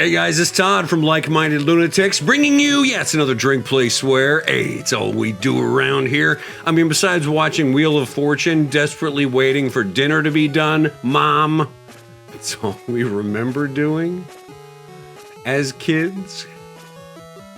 Hey guys, it's Todd from Like Minded Lunatics, bringing you, it's another Drink, Play, Swear. Hey, it's all we do around here. I mean, besides watching Wheel of Fortune, desperately waiting for dinner to be done, Mom, it's all we remember doing as kids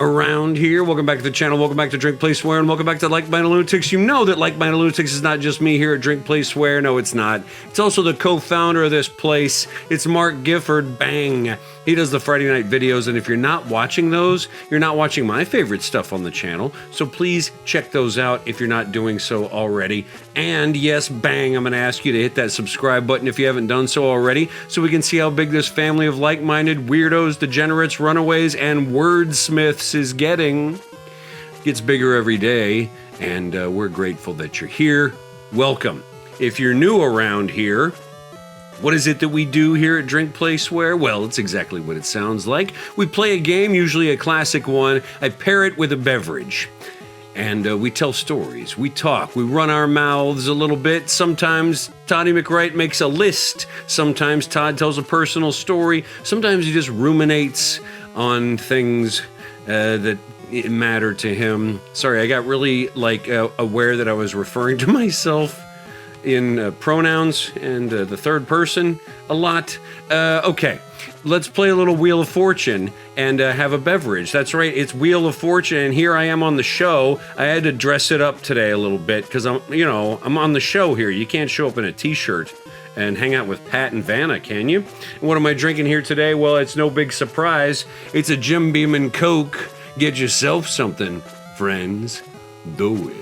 around here. Welcome back to the channel, welcome back to Drink, Play, Swear, and welcome back to Like Minded Lunatics. You know that Like Minded Lunatics is not just me here at Drink, Play, Swear. No, it's not. It's also the co-founder of this place. It's Mark Gifford. Bang. He does the Friday night videos, and if you're not watching those, you're not watching my favorite stuff on the channel, so please check those out if you're not doing so already. And yes, bang, I'm going to ask you to hit that subscribe button if you haven't done so already, so we can see how big this family of like-minded weirdos, degenerates, runaways, and wordsmiths is getting. It gets bigger every day, and we're grateful that you're here. Welcome. If you're new around here, what is it that we do here at Drink, Play, Swear? Well, it's exactly what it sounds like. We play a game, usually a classic one. I pair it with a beverage. And we tell stories, we talk, we run our mouths a little bit. Sometimes Toddy McWright makes a list. Sometimes Todd tells a personal story. Sometimes he just ruminates on things that matter to him. Sorry, I got really aware that I was referring to myself in pronouns and the third person a lot. Okay, let's play a little Wheel of Fortune and have a beverage. That's right, it's Wheel of Fortune, and here I am on the show. I had to dress it up today a little bit because I'm on the show here. You can't show up in a t-shirt and hang out with Pat and Vanna, can you? And what am I drinking here today? Well, it's no big surprise. It's a Jim Beam and Coke. Get yourself something, friends. Do it.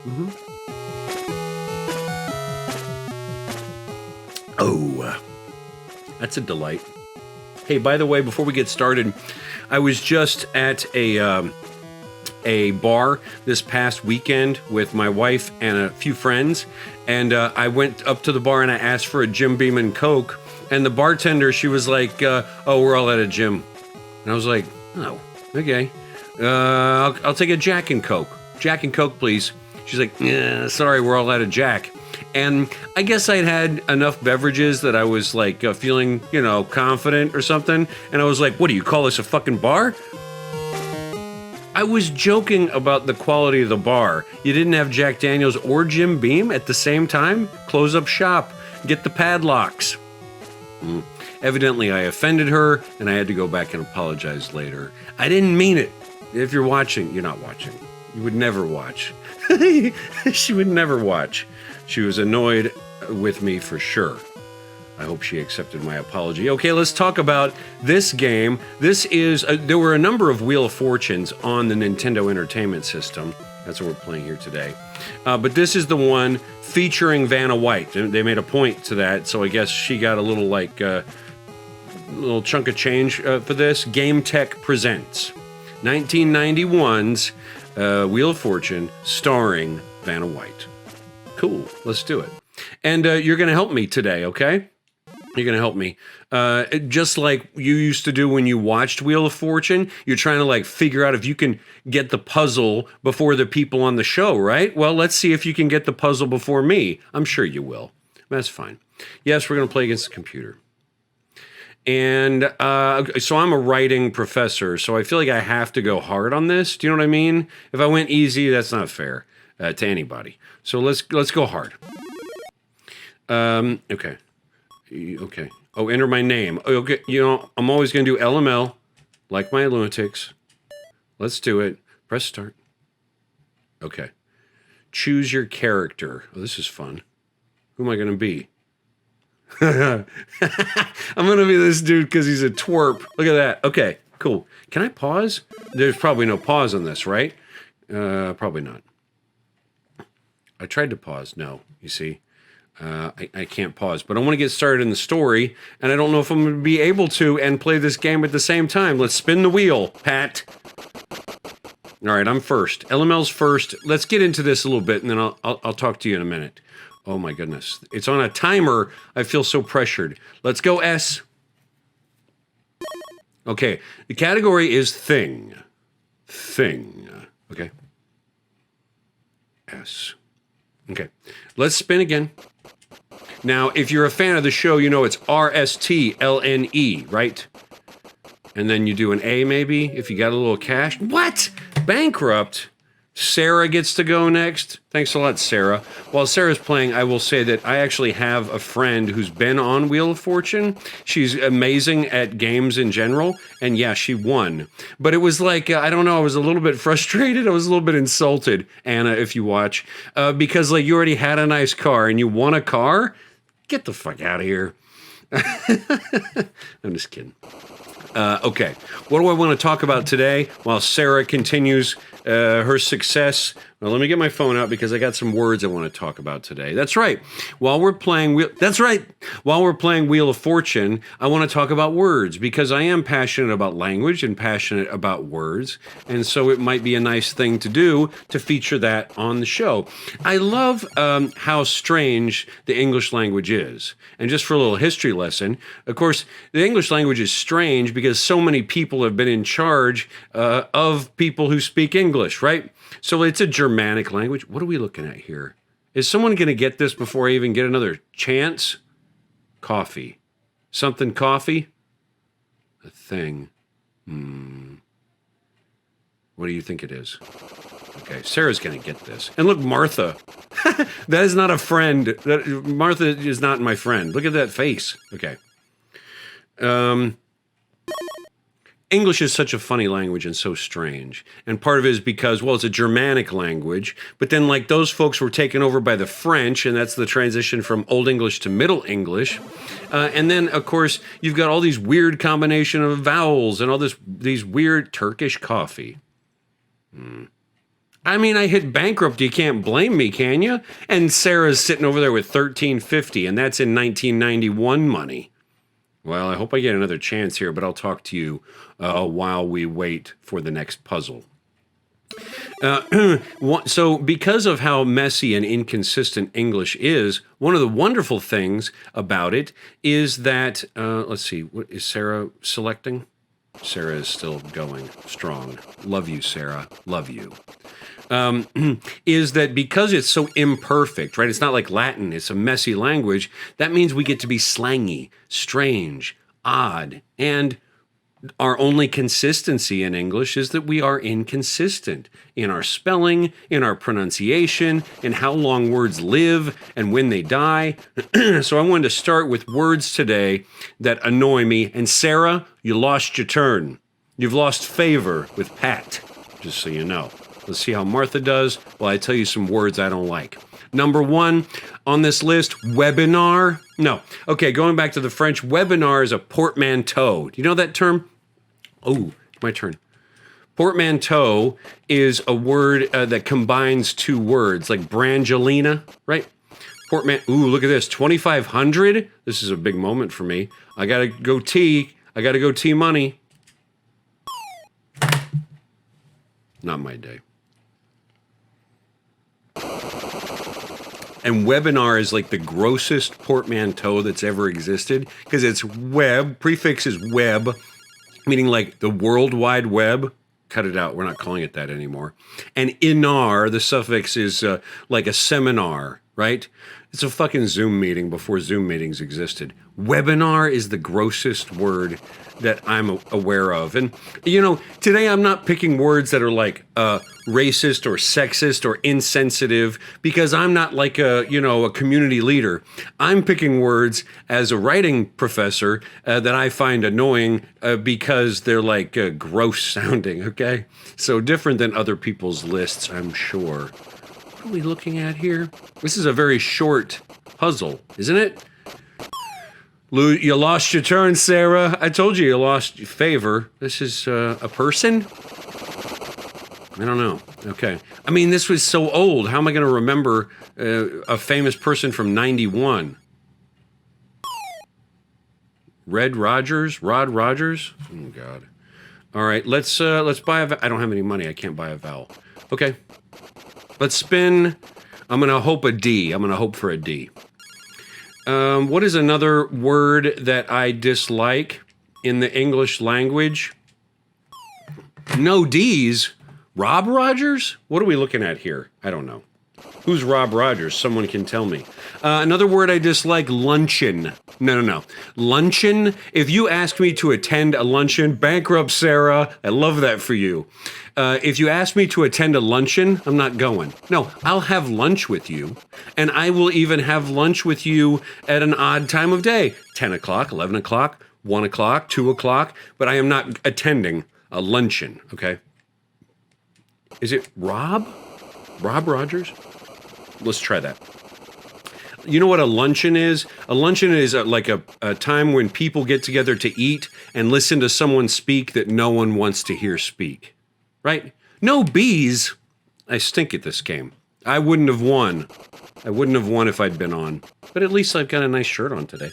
Mm-hmm. Oh, that's a delight. Hey, by the way, before we get started, I was just at a bar this past weekend with my wife and a few friends, and I went up to the bar and I asked for a Jim Beam and Coke, and the bartender, she was like, oh, we're all at a gym. And I was like, oh, okay. I'll take a Jack and Coke. Jack and Coke, please. She's like, yeah, sorry, we're all out of Jack. And I guess I'd had enough beverages that I was like feeling, confident or something. And I was like, what do you call this, a fucking bar? I was joking about the quality of the bar. You didn't have Jack Daniels or Jim Beam at the same time? Close up shop. Get the padlocks. Evidently, I offended her, and I had to go back and apologize later. I didn't mean it. If you're watching, you're not watching. You would never watch. She would never watch. She was annoyed with me for sure. I hope she accepted my apology. Okay, let's talk about this game. This is, there were a number of Wheel of Fortunes on the Nintendo Entertainment System. That's what we're playing here today. But this is the one featuring Vanna White. They made a point to that, so I guess she got a little little chunk of change for this. Game Tech presents 1991's Wheel of Fortune starring Vanna White. Cool, let's do it. And you're going to help me today, okay? You're going to help me. Just like you used to do when you watched Wheel of Fortune, you're trying to figure out if you can get the puzzle before the people on the show, right? Well, let's see if you can get the puzzle before me. I'm sure you will. That's fine. Yes, we're going to play against the computer. And so I'm a writing professor, so I feel like I have to go hard on this. Do you know what I mean? If I went easy, that's not fair to anybody. So let's go hard. Okay. Okay. Oh, enter my name. Okay. I'm always going to do LML, Like My Lunatics. Let's do it. Press start. Okay. Choose your character. Oh, this is fun. Who am I going to be? I'm going to be this dude because he's a twerp. Look at that. Okay, cool. Can I pause? There's probably no pause on this, right? Probably not. I tried to pause. No, you see. I can't pause, but I want to get started in the story, and I don't know if I'm going to be able to and play this game at the same time. Let's spin the wheel, Pat. All right, I'm first. LML's first. Let's get into this a little bit, and then I'll talk to you in a minute. Oh my goodness. It's on a timer. I feel so pressured. Let's go S. Okay, the category is thing. Thing. Okay. S. Okay, let's spin again. Now, if you're a fan of the show, you know it's RSTLNE, right? And then you do an A maybe if you got a little cash. What? Bankrupt? Sarah gets to go next. Thanks a lot, Sarah. While Sarah's playing, I will say that I actually have a friend who's been on Wheel of Fortune. She's amazing at games in general. And yeah, she won. But it was like, I don't know, I was a little bit frustrated. I was a little bit insulted, Anna, if you watch. Because like you already had a nice car and you won a car? Get the fuck out of here. I'm just kidding. Okay, what do I want to talk about today while Sarah continues her success? Well, let me get my phone out because I got some words I want to talk about today. That's right. While we're playing Wheel of Fortune, I want to talk about words because I am passionate about language and passionate about words, and so it might be a nice thing to do to feature that on the show. I love how strange the English language is. And just for a little history lesson, of course, the English language is strange because so many people have been in charge of people who speak English, right? So it's a Germanic language. What are we looking at here? Is someone going to get this before I even get another chance? Coffee. Something coffee? A thing. What do you think it is? Okay, Sarah's going to get this. And look, Martha. That is not a friend. Martha is not my friend. Look at that face. Okay. English is such a funny language and so strange. And part of it is because, well, it's a Germanic language, but then like those folks were taken over by the French, and that's the transition from Old English to Middle English. And then, of course, you've got all these weird combination of vowels and all these weird Turkish coffee. I mean, I hit bankrupt. You can't blame me, can you? And Sarah's sitting over there with $13.50, and that's in 1991 money. Well, I hope I get another chance here, but I'll talk to you while we wait for the next puzzle. So because of how messy and inconsistent English is, one of the wonderful things about it is that, let's see, what is Sarah selecting? Sarah is still going strong. Love you, Sarah. Love you. Is that because it's so imperfect, right? It's not like Latin. It's a messy language. That means we get to be slangy, strange, odd, and our only consistency in English is that we are inconsistent in our spelling, in our pronunciation, in how long words live and when they die. So I wanted to start with words today that annoy me. And Sarah, you lost your turn. You've lost favor with Pat, just so you know. Let's see how Martha does while I tell you some words I don't like. Number one on this list, webinar. No. Okay, going back to the French, webinar is a portmanteau. Do you know that term? Oh, my turn. Portmanteau is a word that combines two words, like Brangelina, right? Ooh, look at this, 2,500. This is a big moment for me. I gotta go T money. Not my day. And webinar is like the grossest portmanteau that's ever existed because it's web, prefix is web, meaning like the World Wide Web. Cut it out. We're not calling it that anymore. And inar, the suffix is like a seminar, right? It's a fucking Zoom meeting before Zoom meetings existed. Webinar is the grossest word that I'm aware of. And, you know, today I'm not picking words that are like racist or sexist or insensitive because I'm not like a community leader. I'm picking words as a writing professor that I find annoying because they're like gross sounding, okay? So different than other people's lists, I'm sure. What are we looking at here? This is a very short puzzle, isn't it? You lost your turn, Sarah. I told you lost your favor. This is a person? I don't know. Okay. I mean, this was so old. How am I going to remember a famous person from 91? Rod Rogers? Oh, God. All right, let's buy I don't have any money. I can't buy a vowel. Okay. Let's spin. I'm going to hope a D. I'm going to hope for a D. What is another word that I dislike in the English language? No D's. Rob Rogers? What are we looking at here? I don't know. Who's Rob Rogers? Someone can tell me. Another word I dislike, luncheon. No. Luncheon? If you ask me to attend a luncheon, bankrupt Sarah, I love that for you. If you ask me to attend a luncheon, I'm not going. No, I'll have lunch with you, and I will even have lunch with you at an odd time of day, 10 o'clock, 11 o'clock, 1 o'clock, 2 o'clock, but I am not attending a luncheon, okay? Is it Rob? Rob Rogers? Let's try that. You know what a luncheon is? A luncheon is like a time when people get together to eat and listen to someone speak that no one wants to hear speak. Right? No bees. I stink at this game. I wouldn't have won. I wouldn't have won if I'd been on. But at least I've got a nice shirt on today.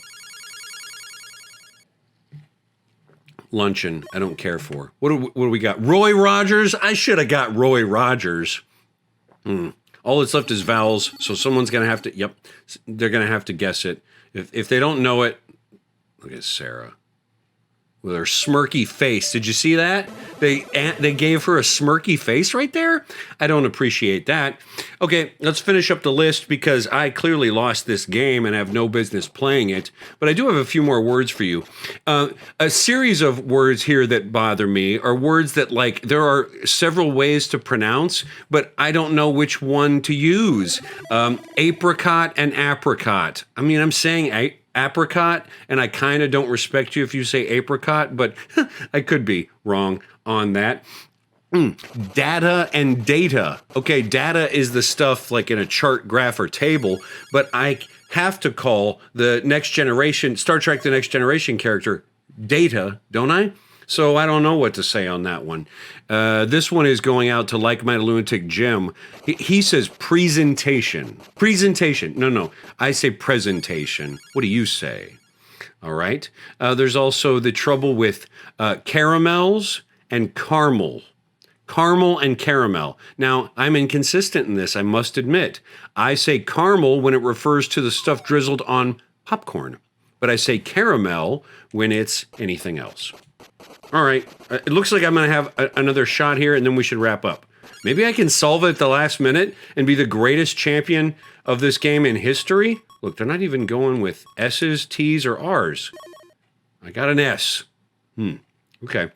Luncheon, I don't care for. What do we got? Roy Rogers? I should have got Roy Rogers. All that's left is vowels, so someone's going to have to, yep, they're going to have to guess it. If they don't know it, look at Sarah with her smirky face. Did you see that? They gave her a smirky face right there? I don't appreciate that. Okay, let's finish up the list because I clearly lost this game and have no business playing it, but I do have a few more words for you. A series of words here that bother me are words that, like, there are several ways to pronounce, but I don't know which one to use. Apricot and apricot. I mean, I'm saying apricot, and I kind of don't respect you if you say apricot, but I could be wrong on that. Data and data. Okay, data is the stuff like in a chart, graph, or table, but I have to call the Next Generation, Star Trek The Next Generation character Data, don't I? So I don't know what to say on that one. This one is going out to Like Minded Lunatic Jim. He says presentation. Presentation. No. I say presentation. What do you say? All right. There's also the trouble with caramels and caramel. Caramel and caramel. Now, I'm inconsistent in this, I must admit. I say caramel when it refers to the stuff drizzled on popcorn, but I say caramel when it's anything else. All right, it looks like I'm going to have another shot here, and then we should wrap up. Maybe I can solve it at the last minute and be the greatest champion of this game in history. Look, they're not even going with S's, T's, or R's. I got an S. Okay.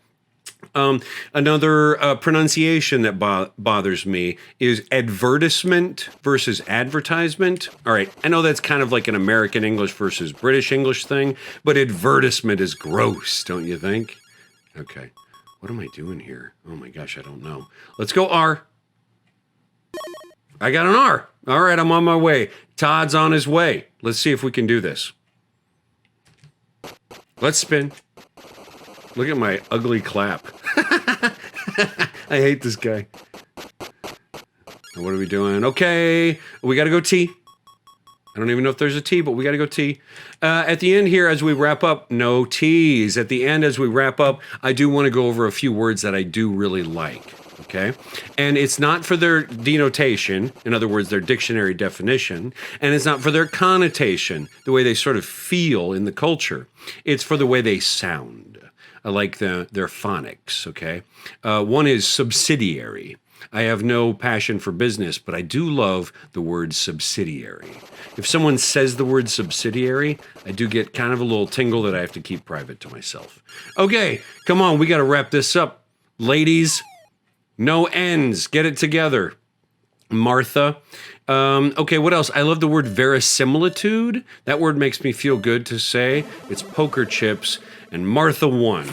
Another pronunciation that bothers me is advertisement versus advertisement. All right, I know that's kind of like an American English versus British English thing, but advertisement is gross, don't you think? Okay, what am I doing here? Oh my gosh, I don't know. Let's go R. I got an R. All right, I'm on my way. Todd's on his way. Let's see if we can do this. Let's spin. Look at my ugly clap. I hate this guy. What are we doing? Okay, we got to go T. I don't even know if there's a T, but we got to go T. At the end here, as we wrap up, no T's. At the end, as we wrap up, I do want to go over a few words that I do really like, okay? And it's not for their denotation, in other words, their dictionary definition, and it's not for their connotation, the way they sort of feel in the culture. It's for the way they sound. I like their phonics, okay? One is subsidiary. I have no passion for business, but I do love the word subsidiary. If someone says the word subsidiary, I do get kind of a little tingle that I have to keep private to myself. Okay, come on, we got to wrap this up. Ladies, no ends. Get it together. Martha. Okay, what else? I love the word verisimilitude. That word makes me feel good to say. It's poker chips, and Martha won.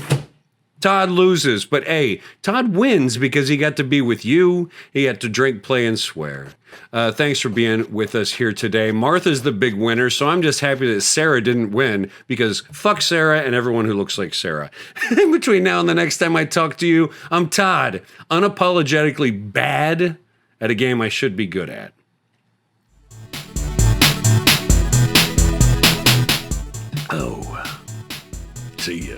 Todd loses, but hey, Todd wins because he got to be with you. He had to drink, play, and swear. Thanks for being with us here today. Martha's the big winner, so I'm just happy that Sarah didn't win because fuck Sarah and everyone who looks like Sarah. In between now and the next time I talk to you, I'm Todd, unapologetically bad at a game I should be good at. Oh, see ya.